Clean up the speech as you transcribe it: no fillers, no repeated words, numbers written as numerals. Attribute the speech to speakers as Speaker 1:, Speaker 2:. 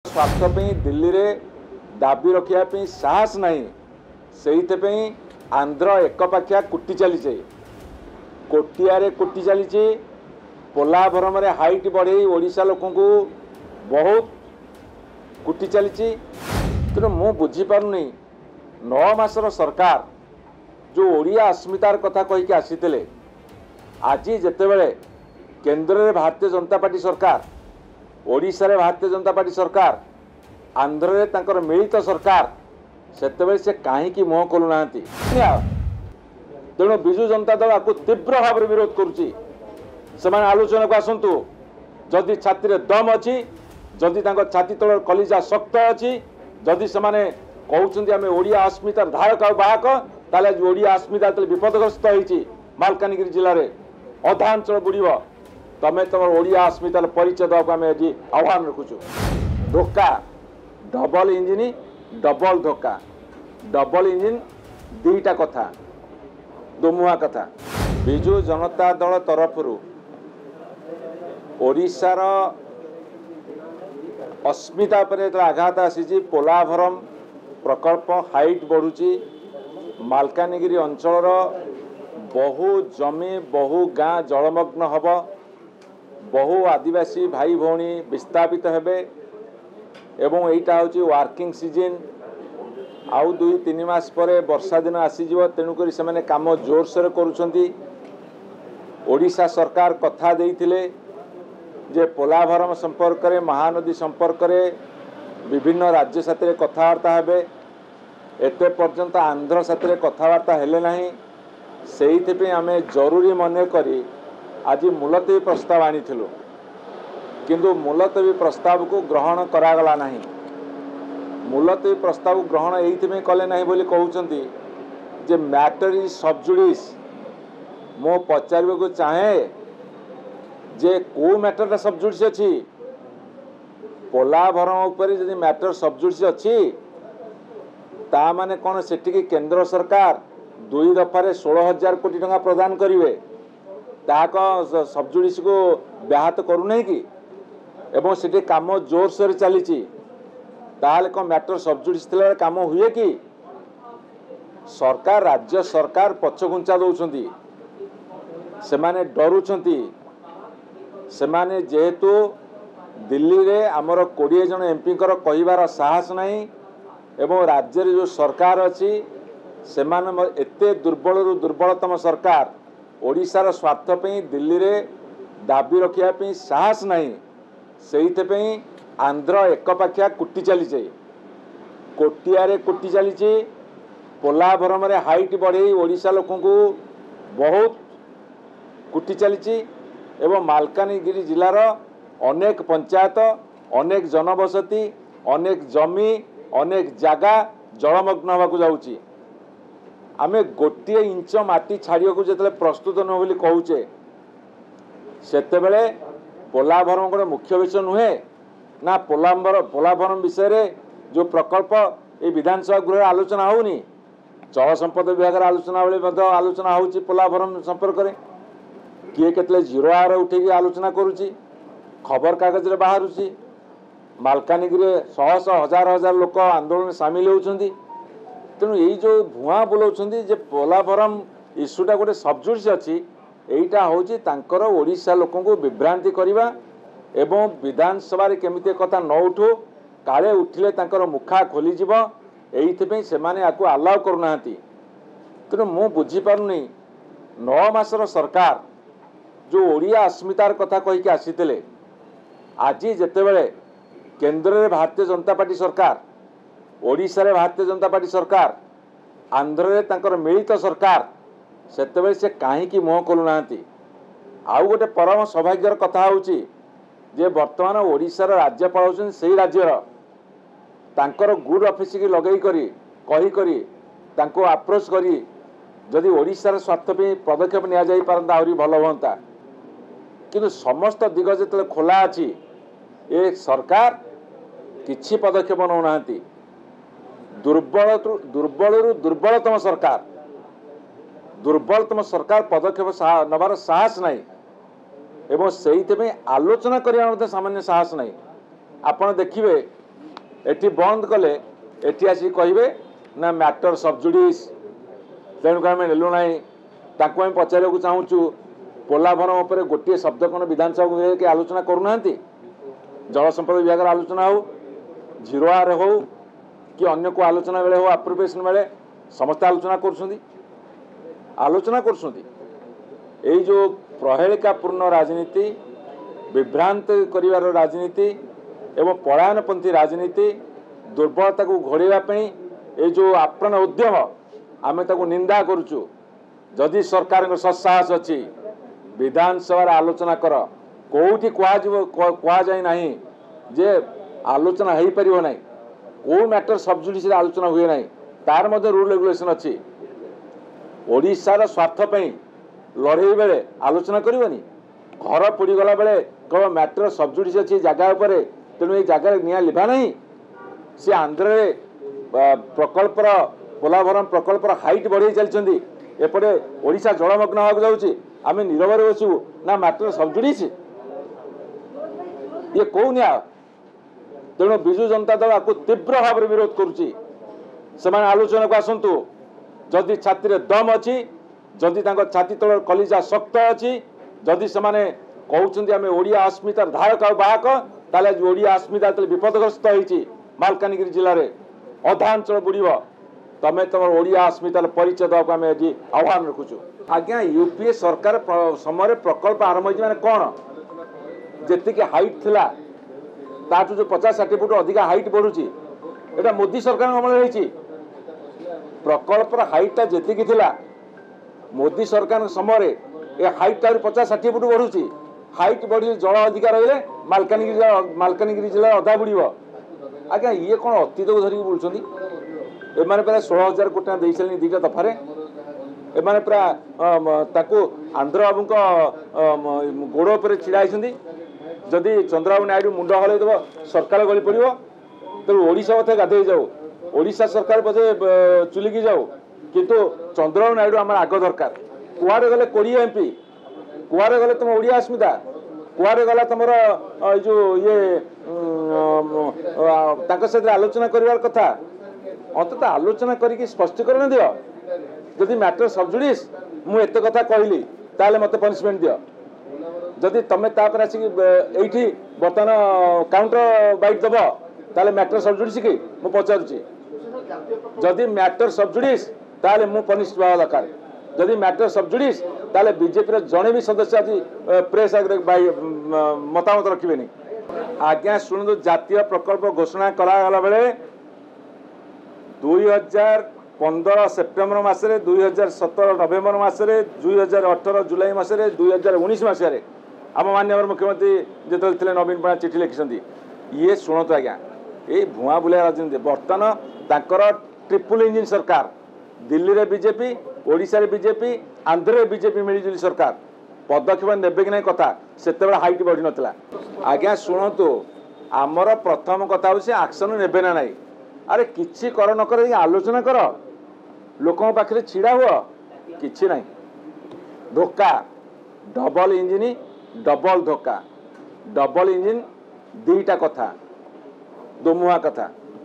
Speaker 1: स्वार्थ दिल्ली रे दाबी रखा साहस नहीं से आंध्र एकपाखिया कुटी चली कोटिया कुटी चली पोलाभरम हाइट बढ़े ओडिशा लोक बहुत कुटी चली तेणु मु बुझीपारुनी 9 मासर सरकार जो ओडिया अस्मितार कथा कहीकि आसीते आज जितेबले केंद्र में भारतीय जनता पार्टी सरकार ओडिशा रे भारतीय जनता पार्टी सरकार आंध्र रे तांकर मिलित सरकार सेतेबले से कहीं मुह खोलुना तेणु विजु जनता दल आपको तीव्र भाव विरोध करुच्ची से आलोचना को आसतु जदि छाती दम अच्छी जदि छाती तल कलिजा शक्त अच्छी जदि से कहते आम ओडिया अस्मितार धारक आ बाहक ताले ओडिया अस्मिता विपदग्रस्त होती मालकानगिरी जिले में अधा अंचल बुड़ तमें तुम ओडिया अस्मितार परिचय देवाक आम आज आह्वान रखुचु धोका डबल इंजिन डबल धोका डबल इंजिन दुईटा कथा दोमुहा कथा विजु जनता दल तरफ ओडिशार अस्मिता पर आघात आसी पोलाभरम प्रकल्प हाइट बढ़ुची मालकानगिरी अंचल बहु जमी बहु गाँ जलमग्न हब बहु आदिवासी भाई भौणी विस्थापित हेबे एवं एटा होची वर्किंग सीजन आउ 2-3 मास पर वर्षा दिन आसीज तेणुक से काम जोरसोर करुछंती ओडिशा सरकार कथा देइथिले जे पोलाभरम संपर्क में महानदी संपर्क में विभिन्न राज्य साथ कथबार्ता हेबे एते पर्यंत आंध्र साथ कथबार्ता हेले नाही से आम जरूरी मन करी आज मुलतवी प्रस्ताव आनीलु किंतु मुलतवी प्रस्ताव को ग्रहण करागला नहीं मुलतवी प्रस्ताव ग्रहण ये कले नहीं बोली कहउचंती जे मैटर इज सबजुडिस मो पचार को चाहे जे को मैटर सबजुडिस अच्छी पोलाभरम उपर जदि मैटर सबजुडिस अच्छी ता माने कौन सेटिकी केंद्र सरकार 2 दफारे 16,000 कोटी टंका प्रदान करेंगे ताक सबजुडिस को व्याहत करूना कि एवं से कम जोरसोर चली कौन मैटर सबजुडिस थिला काम हुए कि सरकार राज्य सरकार पछघुंचा दौरान से डरुंच से जेहेतु दिल्ली रे आमर 20 जन एमपी कहिबार साहस नहीं एवं राज्य जो सरकार अच्छी से एते दुर्बल दुर्बलतम सरकार ओडिशार स्वार्थ दिल्ली रे दाबी रखा साहस नहीं से आंध्र एकपाखिया कुटी चली कोटिया कुटी चली पोलाभरम हाइट बढ़े ओडिशा लोक बहुत कुटी चली एवं मालकानगिरी जिलार अनेक पंचायत अनेक जनबसती अनेक जमी अनेक जगह जलमग्न होगा जाऊँगी आम गोटे इंच माटी छाड़िया को जो प्रस्तुत नुह बोली कहूचे सेतेबेले पोलाभरम गोटे मुख्य विषय नुहे ना पोलाभरम विषय जो प्रकल्प ये विधानसभा गृह आलोचना होनी जल संपद विभाग आलोचना बेले आलोचना होची पोलाभरम संपर्क में किए केतले 0 आवर उठे आलोचना करुच्ची खबर कागज रे बाहरुची मालकानगिरी शह शह हजार हजार लोक आंदोलन सामिल होउछंती तेणु यही जो भुआ बुलाउछंती जे पोलाभरम इश्यूटा गोटे सबजुडिस अच्छी यहीटा होची तांकर ओडिशा लोक को विभ्रांति करवा एवं विधानसभा रे केमिति कथा न उठू काले उठिले तांकर मुखा खोलीजिव एइथिपई सेमाने आकु अलाउ करूनाहांती तेणु मु बुझी पारुनी 9 मासर सरकार जो ओडिया अस्मितार कथा कहीकि आसीते आज जितेबले केंद्र में भारतीय जनता पार्टी सरकार ओडिशा रे भारतीय जनता पार्टी सरकार आंध्र रे तांकर मिलित सरकार सेतेबले से कहीं मुह खोलुना आउ गोटे परम सौभाग्यर कथा होची जे वर्तमान ओडिशार राज्यपाल होचन सेही राज्यर तांकर गुड ऑफिस की लगई करी कही करी तांको अप्रोच करी जदि ओडिशार स्वार्थ पे पदक्षेप निया जाई पारंता आहुरी भल होता किंतु समस्त दिग जो खोला अच्छी ये सरकार किछि पदक्षेप नौना दुर्बलतम सरकार पदक्षेप नबार साहस नहीं एवं से आलोचना करने सामान्य साहस नहीं। आपण देखिए एटी बंद कले एटी आसी कहे ना मैटर सबजुडिस तेणुक आम नेलु ना ताकू आम पचार चाहूँ पोलाभरम उपर गोटे शब्द कौन विधानसभा के आलोचना करूना जल संपद विभाग आलोचना हो जीरो आर हो कि अन्य को आलोचना बेले हो अप्रोप्रिएशन बेले समस्त आलोचना कर जो प्रहेलिकापूर्ण राजनीति विभ्रांत करिवार राजनीति एवं पलायनपंथी राजनीति दुर्बलता को घोड़ाई ये जो आप्राण उद्यम आम ताको निंदा करुचु जदि सरकार सत्साहस अच्छी विधानसभा आलोचना कर कौटी कहुई ना जे आलोचना हो पार ना कौ मैटर सबजुडिस आलोचना हुए ना तार मध्य रूल रेगुलेशन अच्छी ओडिशार स्वार्थ लड़े बेले आलोचना करनी घर पोड़गला बेले केवल मैटर सबजुडिस अच्छी जगह पर तेणु ये जगह निया लिभा ना सी आंध्र प्रकल्पर पोलाभरम प्रकल्पर हाइट बढ़े चलती एपटे ओडिशा जलमग्न होगा जाऊँगी आम नीरव बसबू ना मैटर सबजुडिस ये कौ न्याय तेणु विजु जनता दल आपको तीव्र भाव विरोध करुच्ची से आलोचना को आसतु जदि छाती दम अच्छी जदि छाती तल कलिजा शक्त अच्छी जदि से कहते आम ओडिया अस्मितार धारक आ बाहक ताले ओडिया अस्मिता विपदग्रस्त होती मालकानगिरी जिले में अधा अंचल बुड़ तमें तुम ओडिया अस्मितार परिचय देवाक आम आज आह्वान रखुचु आज्ञा यूपीए सरकार समय प्रकल्प आरंभ हो कौन जी हाइट थिला ताठू जो 50-60 फुट अधिका हाइट बढ़ुची एटा मोदी सरकार अमल होती प्रकल्पर हाइटा जी थिला मोदी सरकार समय ए हाइट 50-60 फुट बढ़ुची हाइट बढ़ी जल अधिकार रही मालकानगिरी जिला अधा बुड़ आज्ञा ये कौन अतीत को धरिक बुलूँ एमाने प्राय 16,000 कोटी दे सारे दुईटा दफारे एमाने प्राय आंध्र बाबू गोड़ पर छिड़ा होती जदि चंद्रबाबू नायडू मुंड हलैदेव सरकार गली पड़ो तेणु ओडिशा कथा गाधे जाऊ ओडिशा सरकार पचे चुलिकी जाऊ किंतु चंद्रबाबू नायडू आम आग दरकार कुआरे गले 20 एमपी कुआरे गले तुम ओडिया अस्मिता कुआरे गला तुम जो ये साथ आलोचना करार कथा अंततः आलोचना करके स्पष्टीकरण दियो जदि मैटर सबजुडिस मु एत कथा कहली ताले मते पनिशमेंट दियो जदि तुम्हें तापर आसिक ये बर्तमान काउंटर बाइट दब ताले मैटर सबजुडिस कि मु पचारुची जदि मैटर सबजुडिस ताले मु पनिश दरकार जदि मैटर सबजुडिस ताले बीजेपी जड़े भी सदस्य आज प्रेस आगे मतामत रखिए आज्ञा शुणु जातीय प्रकल्प घोषणा कराला बेले 2015 सेप्टेम्बर मसरे 2017 नवेम्बर मसरे 2018 जुलाई मसरे 2019 मसीह आम माननीय मुख्यमंत्री जो थे नवीन पट्टनायक चिठी लिखिं ये शुणु आज्ञा ये भुआ बुलाया राजनीति बर्तमान ट्रिपल इंजिन सरकार दिल्ली रे बीजेपी ओडिशा रे बीजेपी आंध्र रे बीजेपी मिलजुली सरकार पदक्षेप नेबे कि नहीं कथा से हाइट बढ़ी नाला आज्ञा शुणु आमर प्रथम कथा हूँ एक्शन नेबे ना नहीं अरे किसी कर न कर आलोचना कर लोकों पाखे छिड़ा हुआ किसी ना धोखा डबल इंजिन डबल धोखा डबल इंजिन दीटा कथा दोमुहा कथा